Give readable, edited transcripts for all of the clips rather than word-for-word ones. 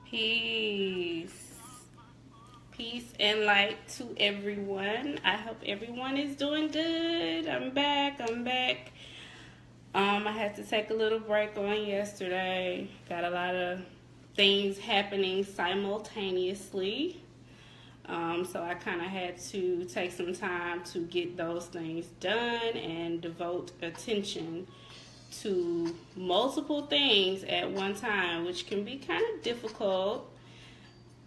Peace. Peace and light to everyone. I hope everyone is doing good. I'm back. I had to take a little break on yesterday. Got a lot of things happening simultaneously. So I kind of had to take some time to get those things done and devote attention to multiple things at one time, which can be kind of difficult.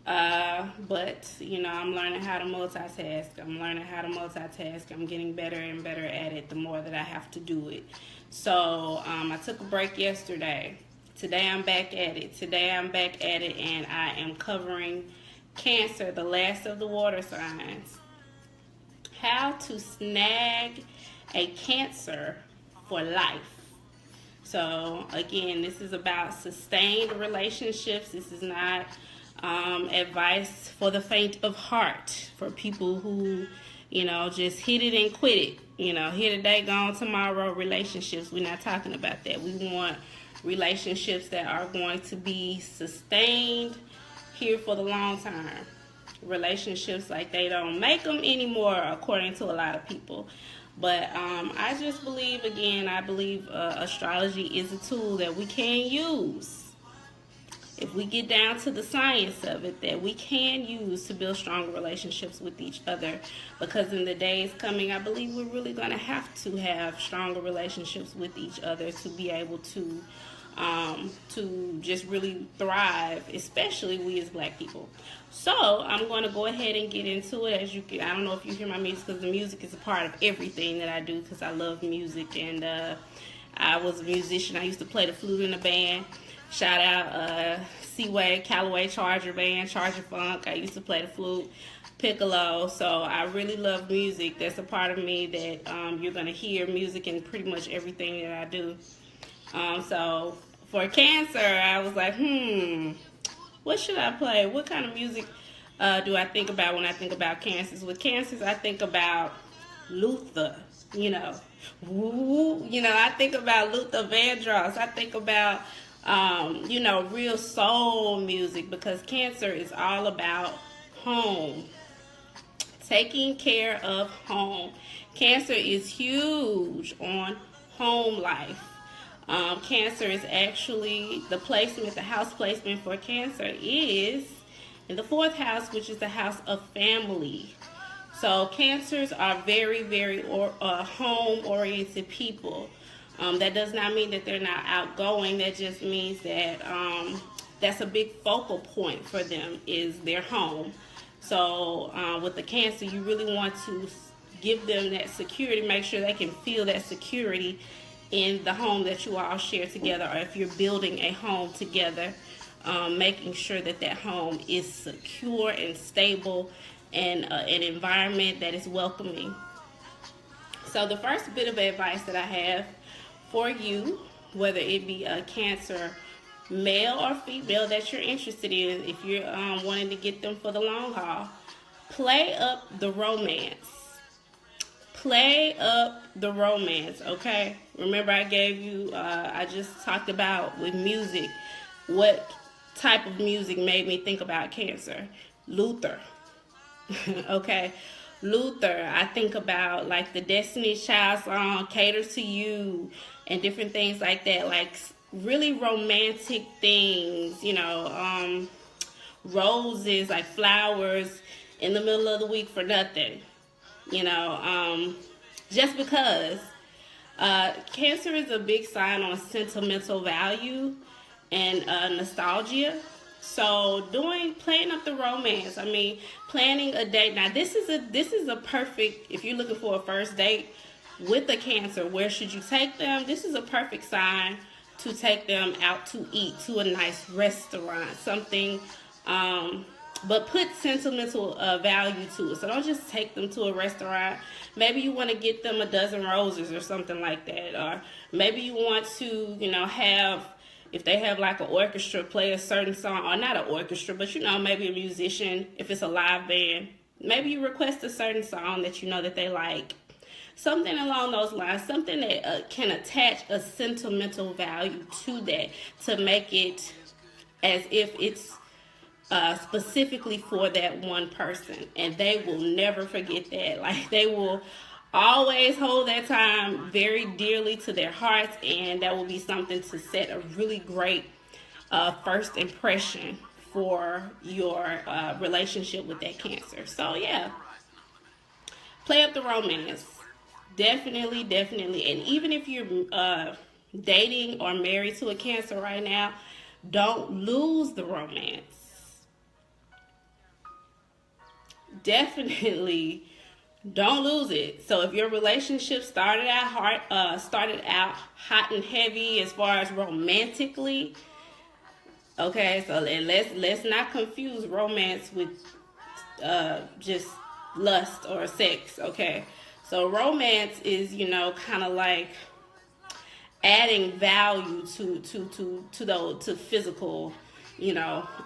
But I'm learning how to multitask. I'm getting better and better at it the more that I have to do it. So I took a break yesterday. Today I'm back at it. And I am covering Cancer, the last of the water signs. How to snag a Cancer for life. So again, this is about sustained relationships. This is not advice for the faint of heart, for people who just hit it and quit it. Here today, gone tomorrow relationships. We're not talking about that. We want relationships that are going to be sustained here for the long time. Relationships like they don't make them anymore, according to a lot of people. But I just believe, astrology is a tool that we can use. If we get down to the science of it, that we can use to build stronger relationships with each other. Because in the days coming, I believe we're really going to have stronger relationships with each other to be able to just really thrive, especially we as black people. So I'm going to go ahead and get into it. I don't know if you hear my music, because the music is a part of everything that I do, because I love music, and I was a musician. I used to play the flute in a band. Shout out Seaway, Callaway Charger Band, Charger Funk. I used to play the flute, piccolo. So I really love music. That's a part of me that you're going to hear music in pretty much everything that I do. So for Cancer, I was like, what should I play? What kind of music do I think about when I think about Cancers? With Cancers, I think about Luther, I think about Luther Vandross. I think about, real soul music, because Cancer is all about home, taking care of home. Cancer is huge on home life. Cancer is actually the house placement for Cancer is in the 4th house, which is the house of family. So Cancers are very, very home-oriented people. That does not mean that they're not outgoing. That just means that that's a big focal point for them, is their home. So with the Cancer, you really want to give them that security, make sure they can feel that security in the home that you all share together, or if you're building a home together, making sure that home is secure and stable, and an environment that is welcoming. So the first bit of advice that I have for you, whether it be a Cancer male or female that you're interested in, if you're wanting to get them for the long haul, play up the romance. Play up the romance, okay? Remember, I just talked about with music, what type of music made me think about Cancer? Luther, okay? Luther, I think about like the Destiny's Child song, Cater to You, and different things like that, like really romantic things, roses, like flowers in the middle of the week for nothing. Just because Cancer is a big sign on sentimental value and nostalgia. So playing up the romance. Planning a date. Now this is a perfect, if you're looking for a first date with a Cancer, where should you take them? This is a perfect sign to take them out to eat, to a nice restaurant, something but put sentimental value to it. So don't just take them to a restaurant. Maybe you want to get them a dozen roses or something like that. Or maybe you want to, if they have like an orchestra, play a certain song. Or not an orchestra, but maybe a musician, if it's a live band. Maybe you request a certain song that that they like. Something along those lines. Something that can attach a sentimental value to that, to make it as if it's specifically for that one person, and they will never forget that. Like, they will always hold that time very dearly to their hearts, and that will be something to set a really great first impression for your relationship with that Cancer. So yeah, play up the romance. Definitely, definitely. And even if you're dating or married to a Cancer right now, don't lose the romance. Definitely don't lose it. So if your relationship started out hot and heavy as far as romantically, okay, so let's not confuse romance with just lust or sex, okay? So romance is, kind of like adding value to physical,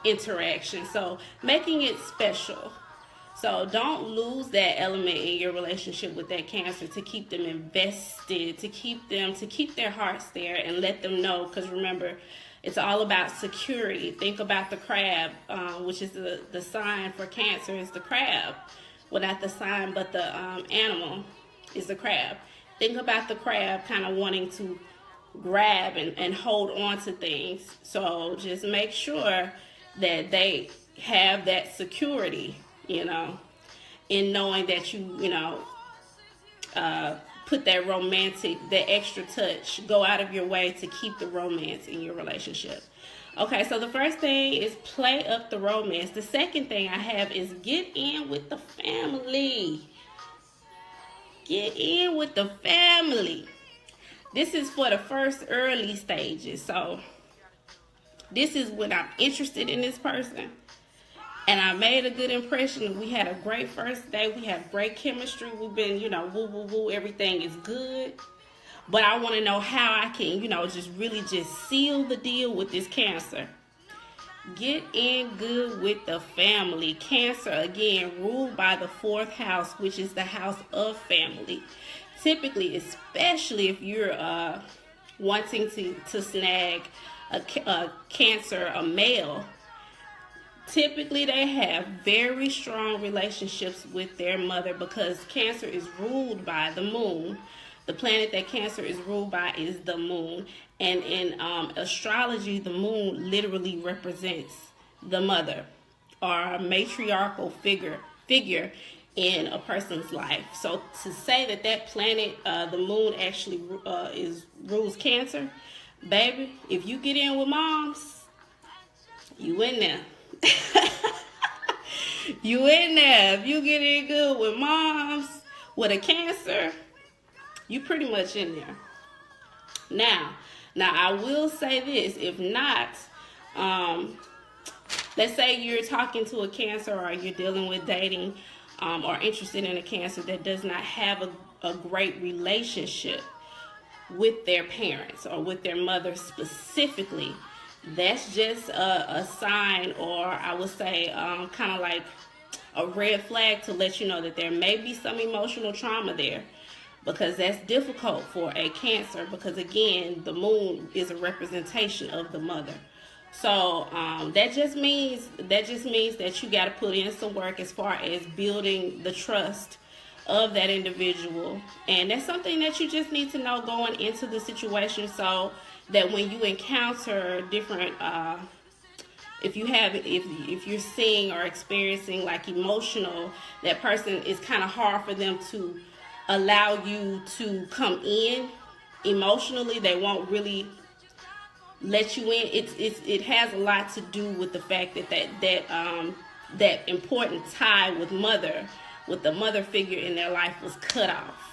interaction. So making it special. So don't lose that element in your relationship with that Cancer, to keep them invested, to keep their hearts there, and let them know. Because remember, it's all about security. Think about the crab, which is the sign for Cancer, is the crab. Well, not the sign, but the animal is the crab. Think about the crab kind of wanting to grab and hold on to things. So just make sure that they have that security, in knowing that you put that romantic, that extra touch, go out of your way to keep the romance in your relationship. Okay, so the first thing is play up the romance. The second thing I have is get in with the family. Get in with the family. This is for the first early stages. So this is when I'm interested in this person, and I made a good impression. We had a great first day. We have great chemistry. We've been, woo, woo, woo. Everything is good. But I want to know how I can, just really just seal the deal with this Cancer. Get in good with the family. Cancer, again, ruled by the 4th house, which is the house of family. Typically, especially if you're wanting to snag a Cancer, a male, typically they have very strong relationships with their mother, because Cancer is ruled by the moon. The planet that Cancer is ruled by is the moon. And in astrology, the moon literally represents the mother, or a matriarchal figure in a person's life. So to say that planet, the moon, actually rules Cancer, baby, if you get in with moms, you in there. You in there. If you get in good with moms with a Cancer, you pretty much in there. Now I will say this: if not, let's say you're talking to a Cancer, or you're dealing with dating, or interested in a Cancer that does not have a great relationship with their parents or with their mother specifically. That's just a sign, or I would say kind of like a red flag, to let you know that there may be some emotional trauma there, because that's difficult for a Cancer, because again, the moon is a representation of the mother. So that just means that you got to put in some work as far as building the trust of that individual, and that's something that you just need to know going into the situation, so that when you encounter different, if you're seeing or experiencing like emotional, that person, is kind of hard for them to allow you to come in emotionally. They won't really let you in. It has a lot to do with the fact that important tie with the mother figure in their life was cut off.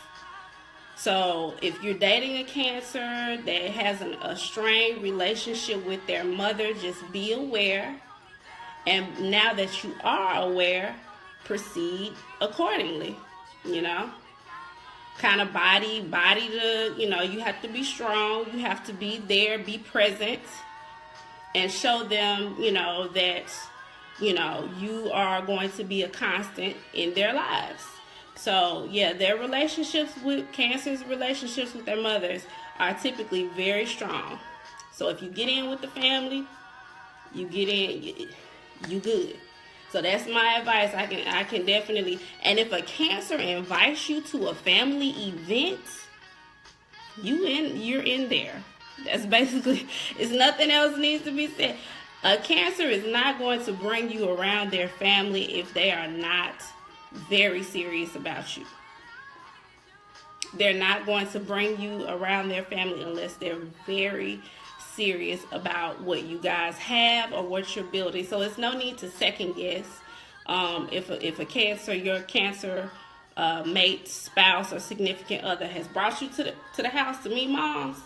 So if you're dating a Cancer that has a strained relationship with their mother, just be aware. And now that you are aware, proceed accordingly. Kind of body the, you have to be strong. You have to be there, be present, and show them, that, you are going to be a constant in their lives. So yeah, their relationships with Cancer's relationships with their mothers are typically very strong. So if you get in with the family, you get in. you good. So that's my advice. I can definitely. And if a Cancer invites you to a family event, you're in there. That's basically. It's nothing else needs to be said. A Cancer is not going to bring you around their family if they are not very serious about you. They're not going to bring you around their family unless they're very serious about what you guys have or what you're building. So it's no need to second guess. If a Cancer, your Cancer mate, spouse, or significant other has brought you to the house to meet moms,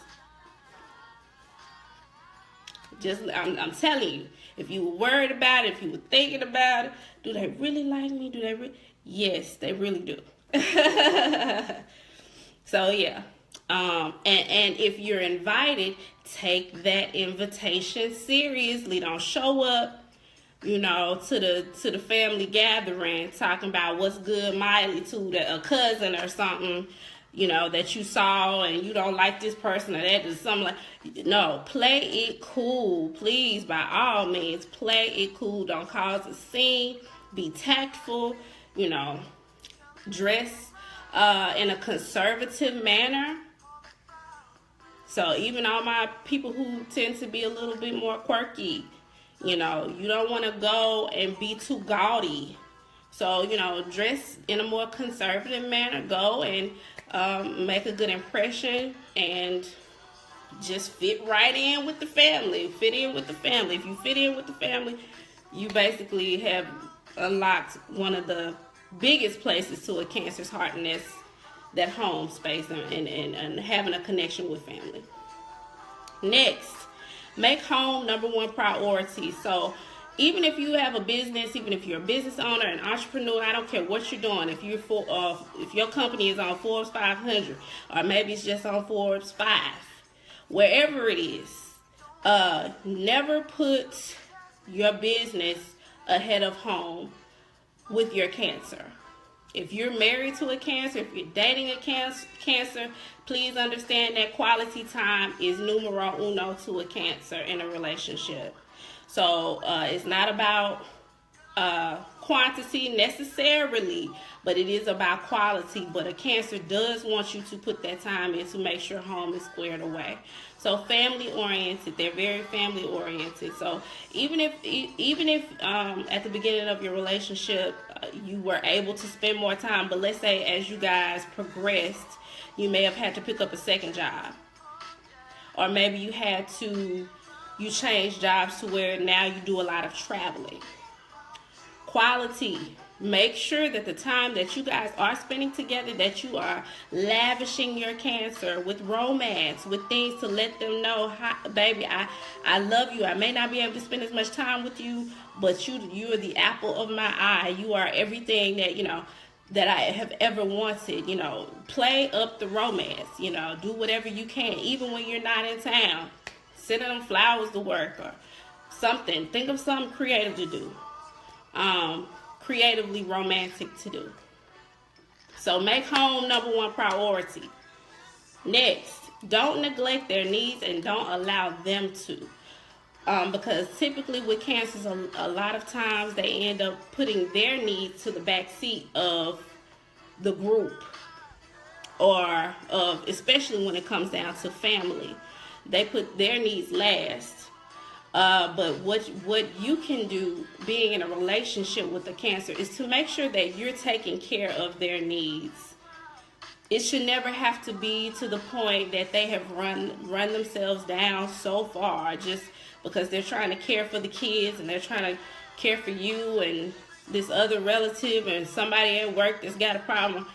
I'm telling you, if you were worried about it, if you were thinking about it, do they really like me? Do they really? Yes, they really do. So yeah. And if you're invited, take that invitation seriously. Don't show up, to the family gathering talking about what's good mildly to a cousin or something, that you saw and you don't like this person or that is something like. No, play it cool, please. By all means, play it cool. Don't cause a scene. Be tactful. Dress in a conservative manner. So even all my people who tend to be a little bit more quirky, you don't want to go and be too gaudy. So, dress in a more conservative manner. Go and make a good impression and just fit right in with the family. Fit in with the family. If you fit in with the family, you basically have unlocked one of the biggest places to a Cancer's heart, and that's that home space and having a connection with family. Next, make home number one priority. So even if you have a business, even if you're a business owner, an entrepreneur, I don't care what you're doing. If your company is on Forbes 500, or maybe it's just on Forbes 5, wherever it is, never put your business ahead of home with your Cancer. If you're married to a Cancer, if you're dating a Cancer, please understand that quality time is numero uno to a Cancer in a relationship. So it's not about quantity necessarily, but it is about quality. But a Cancer does want you to put that time in to make sure home is squared away. So family oriented, they're very family oriented. So even if at the beginning of your relationship you were able to spend more time, but let's say as you guys progressed, you may have had to pick up a second job, or maybe you changed jobs to where now you do a lot of traveling. Quality. Make sure that the time that you guys are spending together, that you are lavishing your Cancer with romance, with things to let them know, baby, I love you. I may not be able to spend as much time with you, but you are the apple of my eye. You are everything that I have ever wanted. Play up the romance. Do whatever you can, even when you're not in town. Send them flowers to work or something. Think of something creative to do. Creatively romantic to do. So make home number one priority. Next, don't neglect their needs and don't allow them to. Because typically with Cancers, a lot of times they end up putting their needs to the back seat of the group, or especially when it comes down to family. They put their needs last. But what you can do being in a relationship with a Cancer is to make sure that you're taking care of their needs. It should never have to be to the point that they have run themselves down so far just because they're trying to care for the kids and they're trying to care for you and this other relative and somebody at work that's got a problem,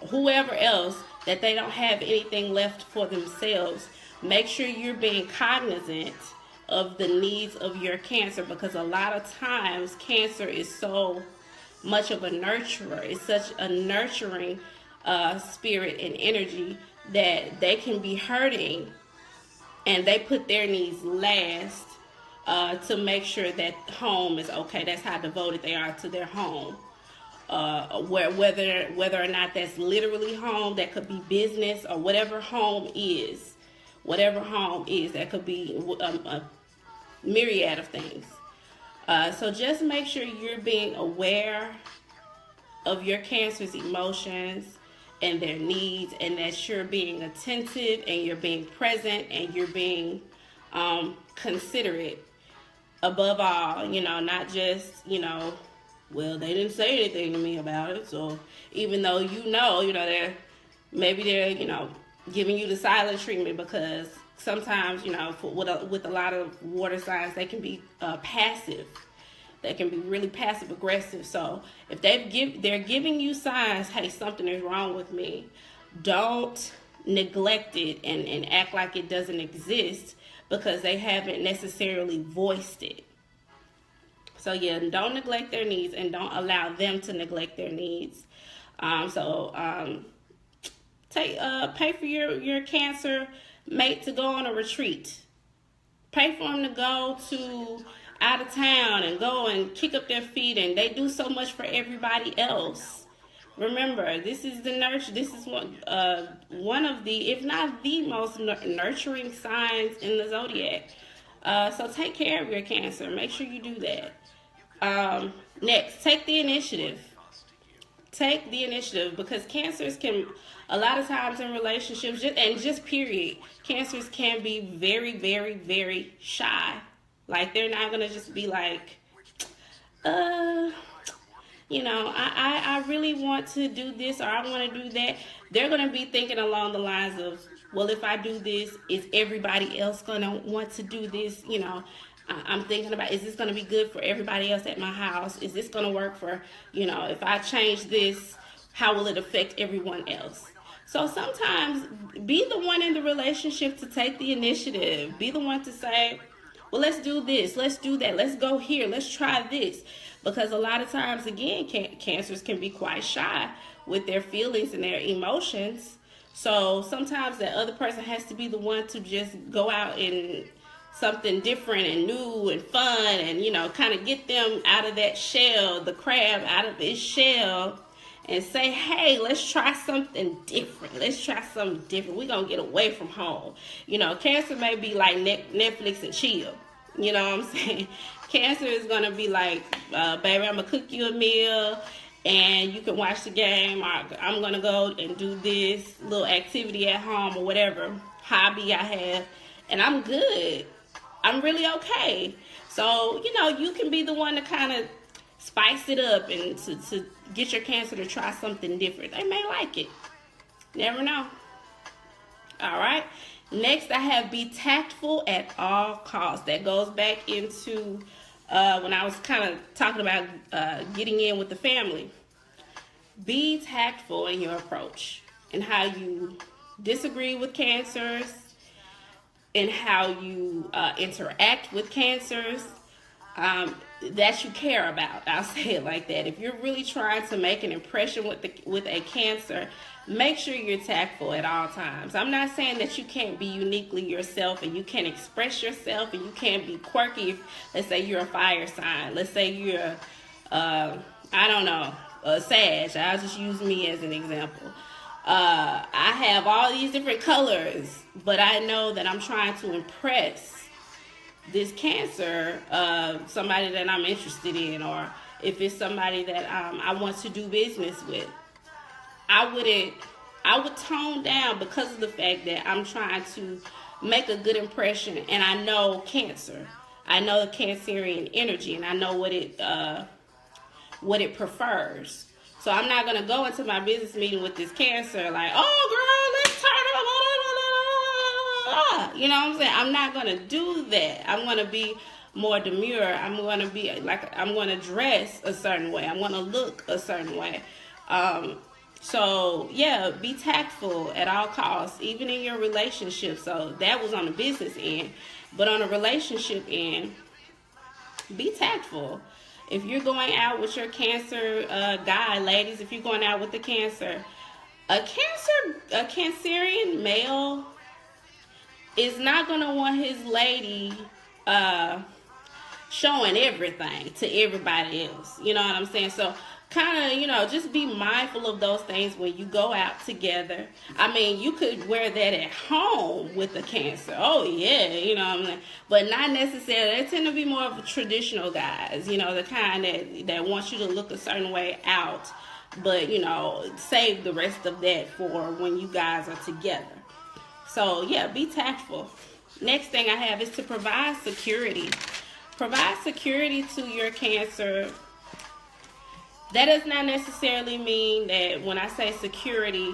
whoever else, that they don't have anything left for themselves. Make sure you're being cognizant of the needs of your Cancer, because a lot of times Cancer is so much of a nurturer. It's such a nurturing spirit and energy that they can be hurting, and they put their needs last to make sure that home is okay. That's how devoted they are to their home. Whether or not that's literally home, that could be business, or whatever home is. Whatever home is, that could be a myriad of things. So just make sure you're being aware of your Cancer's emotions and their needs, and that you're being attentive and you're being present and you're being considerate above all, not just, well, they didn't say anything to me about it. So even though they're giving you the silent treatment, because sometimes, with a lot of water signs, they can be passive. They can be really passive aggressive. So if they're giving you signs, hey, something is wrong with me, don't neglect it and act like it doesn't exist because they haven't necessarily voiced it. So yeah, don't neglect their needs and don't allow them to neglect their needs. Pay for your Cancer mate to go on a retreat. Pay for them to go to out of town and go and kick up their feet, and they do so much for everybody else. Remember, this is the nurture. This is one of the, if not the most nurturing signs in the zodiac. So take care of your Cancer. Make sure you do that. Next, take the initiative. Take the initiative, because Cancers can, a lot of times in relationships, just period, Cancers can be very, very, very shy. Like, they're not going to just be like, I really want to do this, or I want to do that. They're going to be thinking along the lines of, well, if I do this, is everybody else going to want to do this? I'm thinking about, is this going to be good for everybody else at my house? Is this going to work for, if I change this, how will it affect everyone else? So sometimes be the one in the relationship to take the initiative. Be the one to say, well, let's do this, let's do that, let's go here, let's try this. Because a lot of times, again, Cancers can be quite shy with their feelings and their emotions. So sometimes that other person has to be the one to just go out and something different and new and fun, and kind of get them out of that shell, the crab out of its shell, and say, hey, let's try something different. Let's try something different. We're going to get away from home. Cancer may be like Netflix and chill. You know what I'm saying? Cancer is going to be like, baby, I'm going to cook you a meal and you can watch the game. Or I'm going to go and do this little activity at home or whatever hobby I have, and I'm good. I'm really okay. So, you can be the one to kind of spice it up and to get your Cancer to try something different. They may like it. Never know. All right. Next, I have be tactful at all costs. That goes back into when I was kind of talking about getting in with the family. Be tactful in your approach and how you disagree with Cancers and how you interact with Cancers. That you care about. I'll say it like that. If you're really trying to make an impression with a Cancer, make sure you're tactful at all times. I'm not saying that you can't be uniquely yourself and you can't express yourself and you can't be quirky. Let's say you're a fire sign. Let's say you're a Sag. I'll just use me as an example. I have all these different colors, but I know that I'm trying to impress this Cancer, somebody that I'm interested in, or if it's somebody that I want to do business with, I would tone down because of the fact that I'm trying to make a good impression, and I know Cancer. I know the Cancerian energy, and I know what it prefers. So I'm not gonna go into my business meeting with this Cancer like, oh girl, let's turn it. You know what I'm saying? I'm not gonna do that. I'm gonna be more demure. I'm gonna dress a certain way. I'm gonna look a certain way. So yeah, be tactful at all costs, even in your relationship. So that was on the business end, but on a relationship end, be tactful. If you're going out with your Cancer guy, ladies, if you're going out with the Cancer, a Cancerian male is not going to want his lady showing everything to everybody else. You know what I'm saying? So kind of, you know, just be mindful of those things when you go out together. I mean, you could wear that at home with a Cancer. Oh, yeah, you know what I mean? But not necessarily. They tend to be more of traditional guys, you know, the kind that wants you to look a certain way out. But, you know, save the rest of that for when you guys are together. So, yeah, be tactful. Next thing I have is to provide security. Provide security to your Cancer. That does not necessarily mean that when I say security,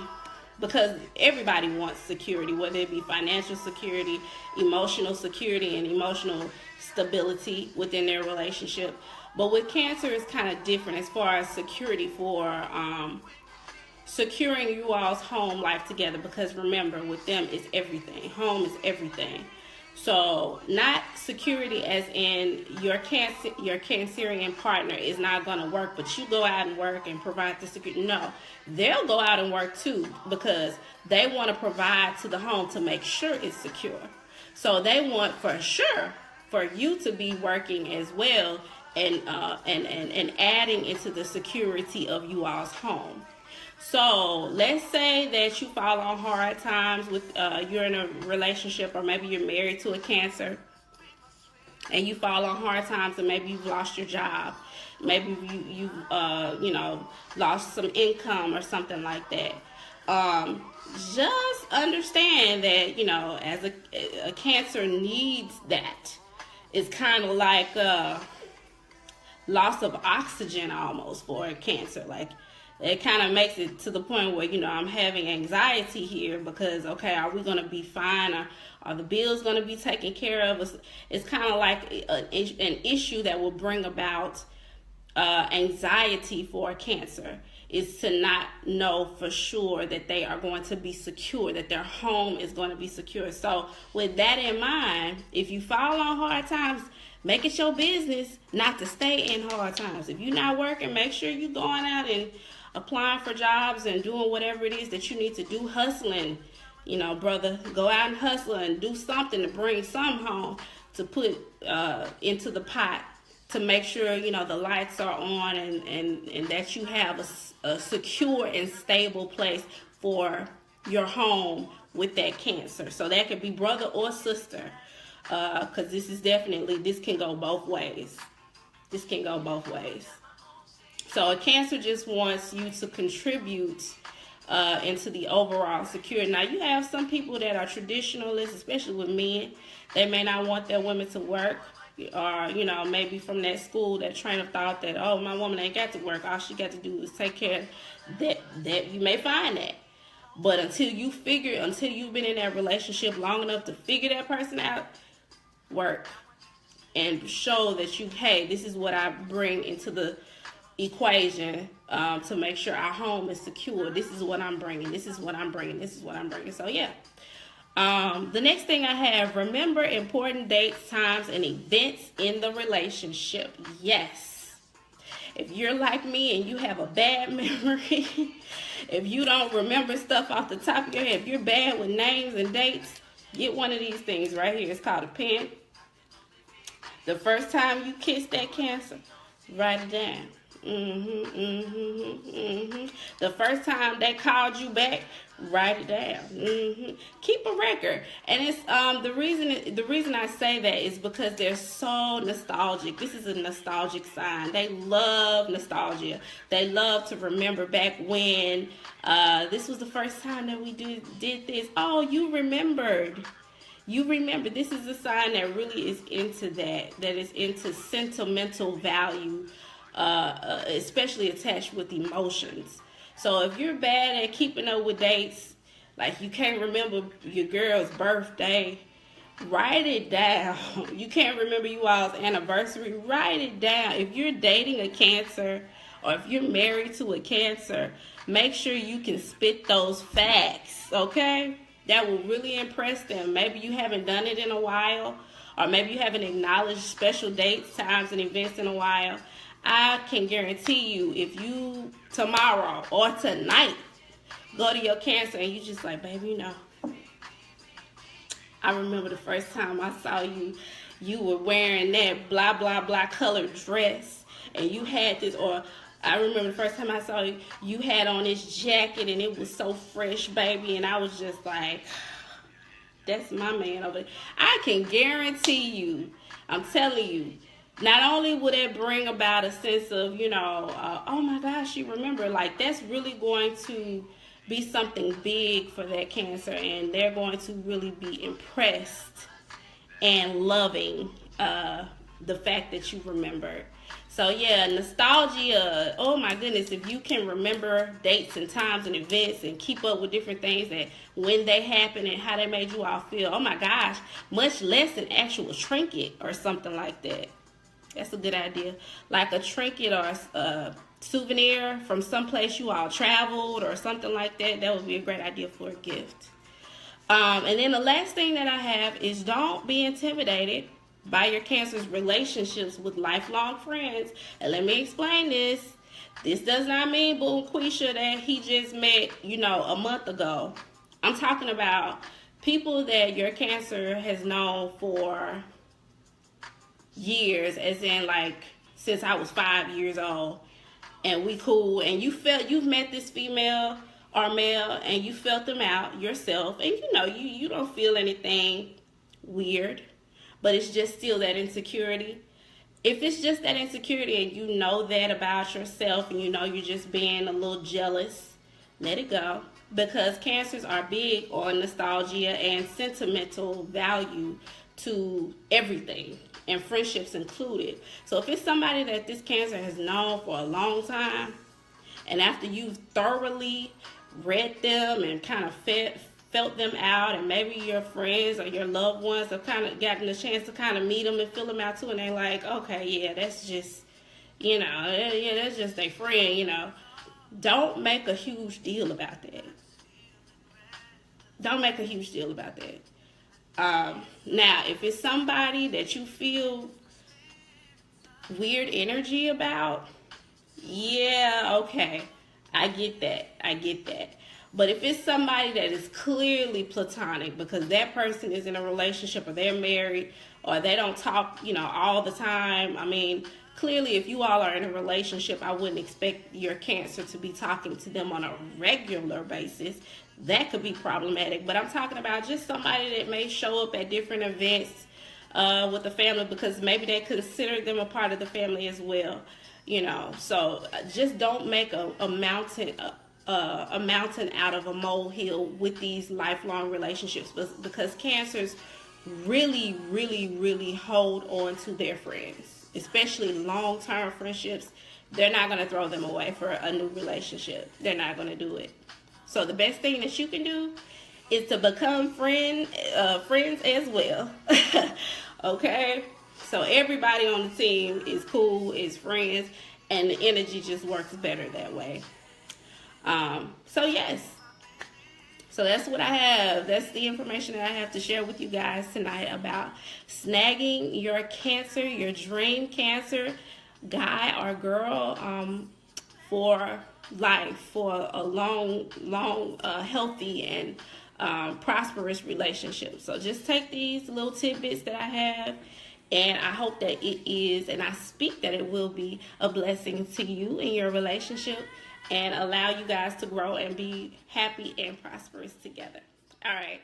because everybody wants security, whether it be financial security, emotional security, and emotional stability within their relationship. But with Cancer, it's kind of different as far as security for securing you all's home life together. Because remember, with them, it's everything. Home is everything. So, not security as in your Cancerian partner is not going to work, but you go out and work and provide the security. No, they'll go out and work too, because they want to provide to the home to make sure it's secure. So they want for sure for you to be working as well and adding into the security of you all's home. So let's say that you fall on hard times with you're in a relationship, or maybe you're married to a Cancer, and you fall on hard times, and maybe you've lost your job, maybe you lost some income or something like that. Just understand that, you know, as a Cancer needs that. It's kind of like loss of oxygen almost for a Cancer. Like, it kind of makes it to the point where, you know, I'm having anxiety here because, okay, are we going to be fine? Are the bills going to be taken care of? It's kind of like an issue that will bring about anxiety for a Cancer, is to not know for sure that they are going to be secure, that their home is going to be secure. So with that in mind, if you fall on hard times, make it your business not to stay in hard times. If you're not working, make sure you're going out and applying for jobs and doing whatever it is that you need to do, hustling. You know, brother, go out and hustle and do something to bring some home to put into the pot, to make sure, you know, the lights are on and that you have a secure and stable place for your home with that Cancer. So that could be brother or sister, because this can go both ways. This can go both ways. So a Cancer just wants you to contribute into the overall security. Now, you have some people that are traditionalists, especially with men. They may not want their women to work, or, you know, maybe from that school, that train of thought that, oh, my woman ain't got to work. All she got to do is take care of that. You may find that. But until you've been in that relationship long enough to figure that person out, work and show that hey, this is what I bring into the equation to make sure our home is secure. This is what I'm bringing. This is what I'm bringing. This is what I'm bringing. So yeah. The next thing I have, remember important dates, times, and events in the relationship. Yes. If you're like me and you have a bad memory, if you don't remember stuff off the top of your head, if you're bad with names and dates, get one of these things right here. It's called a pen. The first time you kissed that Cancer, write it down. The first time they called you back, write it down. Keep a record. And it's the reason I say that is because they're so nostalgic. This is a nostalgic sign. They love nostalgia. They love to remember back when this was the first time that we did this. Oh, you remembered. You remember. This is a sign that really is into that is into sentimental value, especially attached with emotions. So if you're bad at keeping up with dates, like you can't remember your girl's birthday, write it down. You can't remember you all's anniversary, write it down. If you're dating a Cancer, or if you're married to a Cancer, make sure you can spit those facts, okay? That will really impress them. Maybe you haven't done it in a while, or maybe you haven't acknowledged special dates, times, and events in a while. I can guarantee you, if you tomorrow or tonight go to your Cancer and you just like, baby, you know, I remember the first time I saw you, you were wearing that blah, blah, blah colored dress, and you had this, or I remember the first time I saw you, you had on this jacket and it was so fresh, baby. And I was just like, that's my man over there. I can guarantee you, I'm telling you, not only will it bring about a sense of, oh my gosh, you remember, like that's really going to be something big for that Cancer, and they're going to really be impressed and loving the fact that you remembered. So yeah, nostalgia, oh my goodness, if you can remember dates and times and events and keep up with different things that when they happen and how they made you all feel, oh my gosh, much less an actual trinket or something like that. That's a good idea. Like a trinket or a souvenir from someplace you all traveled or something like that. That would be a great idea for a gift. And then the last thing that I have is don't be intimidated by your Cancer's relationships with lifelong friends. And let me explain this. This does not mean Boom Quisha that he just met, a month ago. I'm talking about people that your Cancer has known for years, as in like since I was 5 years old, and we cool, and you've met this female or male and you felt them out yourself, and you don't feel anything weird, but it's just still that insecurity. If it's just that insecurity and you know that about yourself and you're just being a little jealous, let it go, because Cancers are big on nostalgia and sentimental value to everything, and friendships included. So if it's somebody that this Cancer has known for a long time, and after you've thoroughly read them and kind of felt them out, and maybe your friends or your loved ones have kind of gotten a chance to kind of meet them and feel them out too, and they're like, okay, yeah, that's just, that's just their friend, Don't make a huge deal about that. Don't make a huge deal about that. Now, if it's somebody that you feel weird energy about, yeah, okay, I get that. But if it's somebody that is clearly platonic because that person is in a relationship or they're married or they don't talk, all the time, I mean, clearly if you all are in a relationship, I wouldn't expect your Cancer to be talking to them on a regular basis. That could be problematic. But I'm talking about just somebody that may show up at different events with the family because maybe they consider them a part of the family as well. So just don't make a mountain out of a molehill with these lifelong relationships, because Cancers really, really, really hold on to their friends, especially long-term friendships. They're not going to throw them away for a new relationship. They're not going to do it. So the best thing that you can do is to become friends as well. Okay? So everybody on the team is cool, is friends, and the energy just works better that way. So yes. So that's what I have. That's the information that I have to share with you guys tonight about snagging your Cancer, your dream Cancer guy or girl, for life, for a long, healthy and prosperous relationship. So just take these little tidbits that I have, and I hope that it is, and I speak that it will be a blessing to you in your relationship and allow you guys to grow and be happy and prosperous together. All right.